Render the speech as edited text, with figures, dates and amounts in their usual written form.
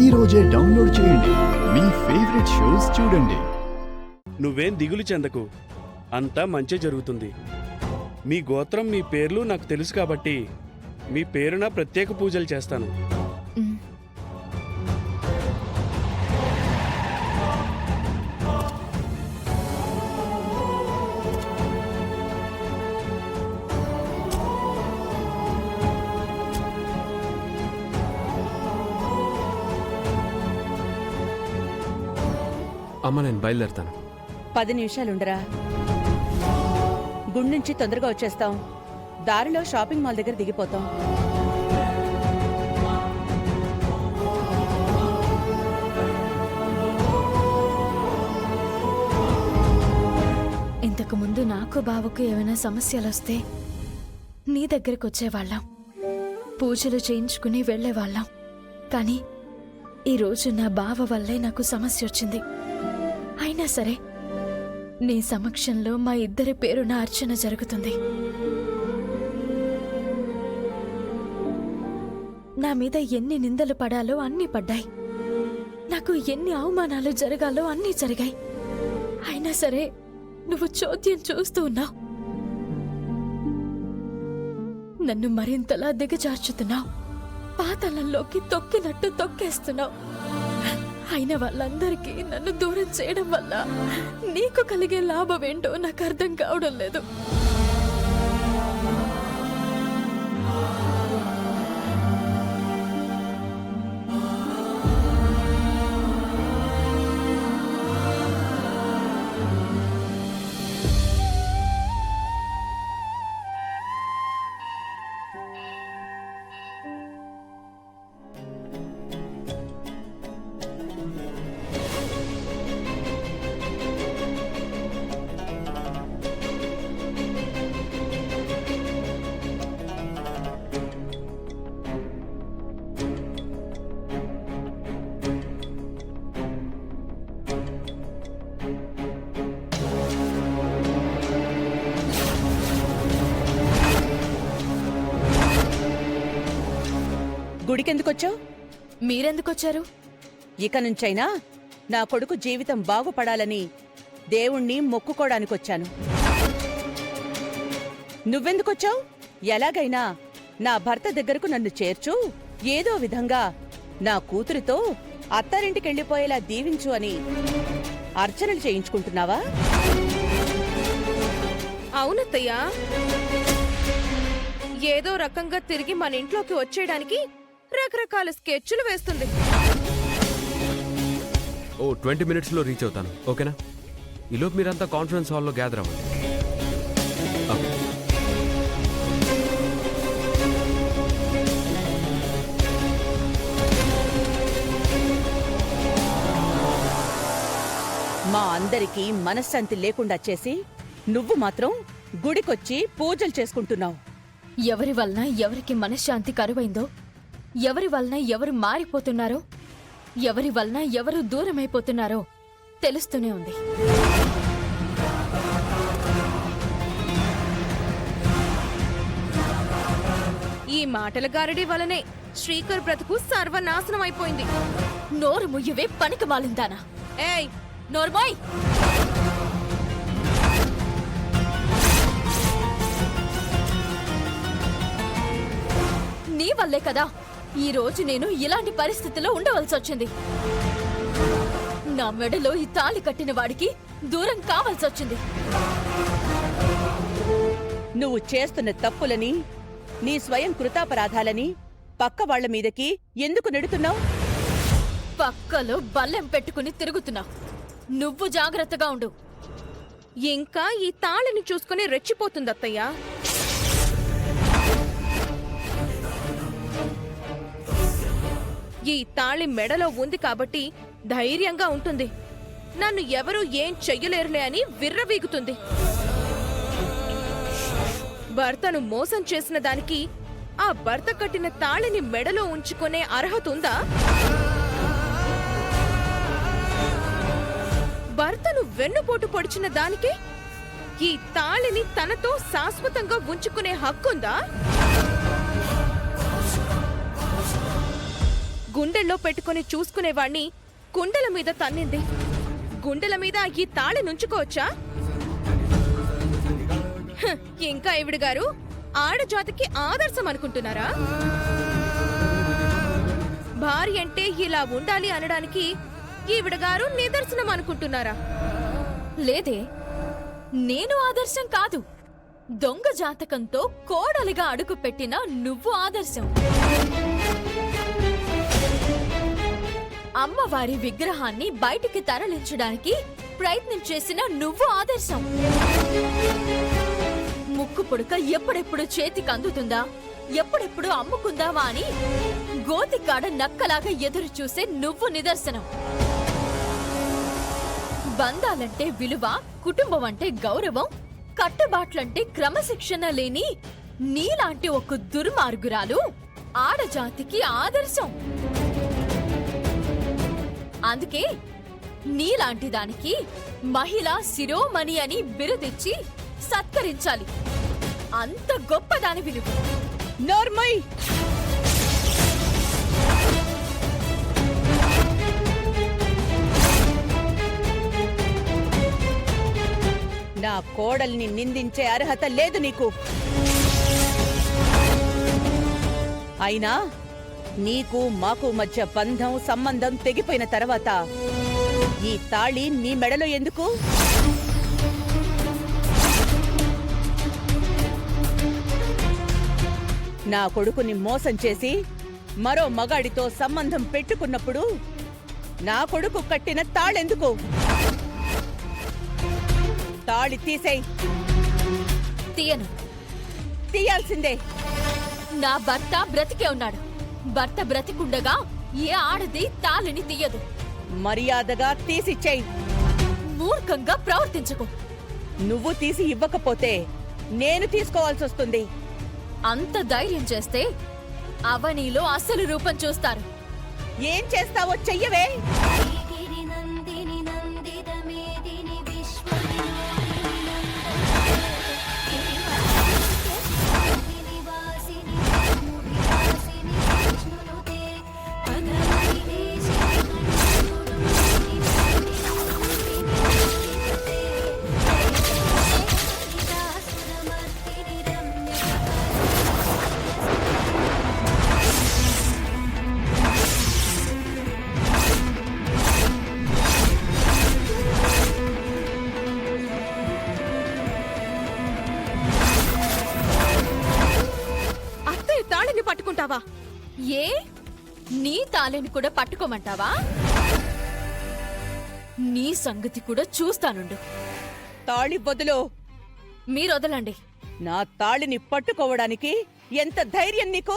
ఈ రోజే డౌన్లోడ్ చేయండి. మీ ఫేవరెట్ షోస్ చూడండి. నువ్వేం దిగులు చెందకు, అంతా మంచి జరుగుతుంది. మీ గోత్రం మీ పేర్లు నాకు తెలుసు కాబట్టి మీ పేరున ప్రత్యేక పూజలు చేస్తాను. అమ్మ, నేను బయలుదేరుతాను. 10 నిమిషాలుండరా, గుడి నుంచి తొందరగా వచ్చేస్తాం. దారిలో షాపింగ్ మాల్ దగ్గర దిగిపోతాం. ఇంతకు ముందు నాకు బావకు ఏమైనా సమస్యలొస్తే నీ దగ్గరకు వచ్చేవాళ్ళం, పూజలు చేయించుకుని వెళ్లేవాళ్ళం. కానీ ఈరోజు నా బావ వల్లే నాకు సమస్య వచ్చింది. అయినా సరే నీ సమక్షంలో మా ఇద్దరి పేరున అర్చన జరుగుతుంది. నా మీద ఎన్ని నిందలు పడాలో అన్నీ పడ్డాయి, నాకు ఎన్ని అవమానాలు జరగాలో అన్నీ జరిగాయి. అయినా సరే నువ్వు చోద్యం చూస్తూ ఉన్నావు, నన్ను మరింతలా దిగజార్చుతున్నావు, పాతాళంలోకి తొక్కినట్టు తొక్కేస్తున్నావు. అయిన వాళ్ళందరికీ నన్ను దూరం చేయడం వల్ల నీకు కలిగే లాభం ఏంటో నాకు అర్థం కావడం లేదు. గుడికెందుకొచ్చావు? మీరెందుకొచ్చారు? ఇక నుంచైనా నా కొడుకు జీవితం బాగుపడాలని దేవుణ్ణి మొక్కుకోడానికొచ్చాను. నువ్వెందుకొచ్చావు? ఎలాగైనా నా భర్త దగ్గరకు నన్ను చేర్చు, ఏదో విధంగా నా కూతురితో అత్తారింటికెళ్ళిపోయేలా దీవించు అని అర్చనలు చేయించుకుంటున్నావా? అవునత్తయ్యా, ఏదో రకంగా తిరిగి మన ఇంట్లోకి వచ్చేయడానికి రకరకాల స్కెచ్లు వేస్తుంది. 20 మినిట్స్లో రీచ్ అవుతాను, ఓకేనా? ఈలోపు మీరంతా కాన్ఫరెన్స్ హాల్లో గ్యాదర్ అవ్వండి. మా అందరికీ మనశ్శాంతి లేకుండా చేసి నువ్వు మాత్రం గుడికొచ్చి పూజలు చేసుకుంటున్నావు. ఎవరి వలన ఎవరికి మనశ్శాంతి కరువైందో, ఎవరి వలన ఎవరు మారిపోతున్నారో, ఎవరి వలన ఎవరు దూరమైపోతున్నారో తెలుస్తూనే ఉంది. ఈ మాటల గారడి వలనే శ్రీకర్ బ్రతుకు సర్వనాశనం అయిపోయింది. నోరు ముయ్యవే పనికి మాలిందానా! ఏయ్, నోర్మోయ్! నీ వల్లే కదా ఈ రోజు నేను ఇలాంటి పరిస్థితిలో ఉండవలసి వచ్చింది. నా మెడలో ఈ తాళి కట్టిన వాడికి దూరం కావాల్సి వచ్చింది. నువ్వు చేస్తున్న తప్పులని, నీ స్వయం కృతాపరాధాలని పక్క వాళ్ల మీదకి ఎందుకు నెడుతున్నావు? పక్కలో బల్లెం పెట్టుకుని తిరుగుతున్నావు. నువ్వు జాగ్రత్తగా ఉండు. ఇంకా ఈ తాళిని చూసుకుని రెచ్చిపోతుందత్తయ్యా. ఈ తాళి మెడలో ఉంది కాబట్టి ధైర్యంగా ఉంటుంది. నన్ను ఎవరూ ఏం చెయ్యలేరులే అని విర్రవీగుతుంది. భర్తను మోసం చేసిన దానికి ఆ భర్త కట్టిన తాళిని మెడలో ఉంచుకునే అర్హత ఉందా? భర్తను వెన్నుపోటు పొడిచిన దానికి ఈ తాళిని తనతో శాశ్వతంగా ఉంచుకునే హక్కుందా? గుండెల్లో పెట్టుకుని చూసుకునేవాణ్ణి కుండల మీద తన్నింది. గుండెల మీద ఈ తాళి నుంచుకోవచ్చా? హ్, ఇంకా ఈవిడ గారు ఆడజాతికి ఆదర్శం అనుకుంటున్నారా? భార్య అంటే ఇలా ఉండాలి అనడానికి ఈవిడ గారు నిదర్శనం అనుకుంటున్నారా? లేదే, నేను ఆదర్శం కాదు. దొంగ జాతకంతో కోడలిగా అడుగుపెట్టిన నువ్వు ఆదర్శం. అమ్మవారి విగ్రహాన్ని బయటికి తరలించడానికి ప్రయత్నం చేసిన నువ్వు ఆదర్శం. ముక్కు పుడక ఎప్పుడెప్పుడు చేతికి అందుతుందా, ఎప్పుడెప్పుడు అమ్ముకుందావా అని గోతికాడ నక్కలాగా ఎదురు చూసే నువ్వు నిదర్శనం. బంధాలంటే విలువ, కుటుంబం అంటే గౌరవం, కట్టుబాట్లంటే క్రమశిక్షణ లేని నీలాంటి ఒక దుర్మార్గురాలు ఆడజాతికి ఆదర్శం. అందుకే నీలాంటి దానికి మహిళా శిరోమణి అని బిరుదిచ్చి సత్కరించాలి. అంత గొప్పదానివి నువ్వు. నోర్మయ్! నా కోడల్ని నిందించే అర్హత లేదు నీకు. అయినా నీకు మాకు మధ్య బంధం సంబంధం తెగిపోయిన తర్వాత ఈ తాళి నీ మెడలో ఎందుకు? నా కొడుకుని మోసం చేసి మరో మగాడితో సంబంధం పెట్టుకున్నప్పుడు నా కొడుకు కట్టిన తాళెందుకు? తాళి తీసేయ్. తీయను. తీయాల్సిందే. నా భర్త బ్రతికే ఉన్నాడు. భర్త బ్రతికుండగా ఏ ఆడది తాళిని తీయదు. మర్యాదగా తీసిచ్చేయ్. మూర్ఖంగా ప్రవర్తించకు. నువ్వు తీసి ఇవ్వకపోతే నేను తీసుకోవాల్సొస్తుంది. అంత ధైర్యం చేస్తే అవనీలో అసలు రూపం చూస్తారు. ఏం చేస్తావో చెయ్యవే. అత్తయ్య తాళిని పట్టుకుంటావా? ఏ నీ తాళిని కూడా పట్టుకోమంటావా? నీ సంగతి కూడా చూస్తానుండు. తాళి వదులు. మీరొదలండి. నా తాళిని పట్టుకోవడానికి ఎంత ధైర్యం నీకు?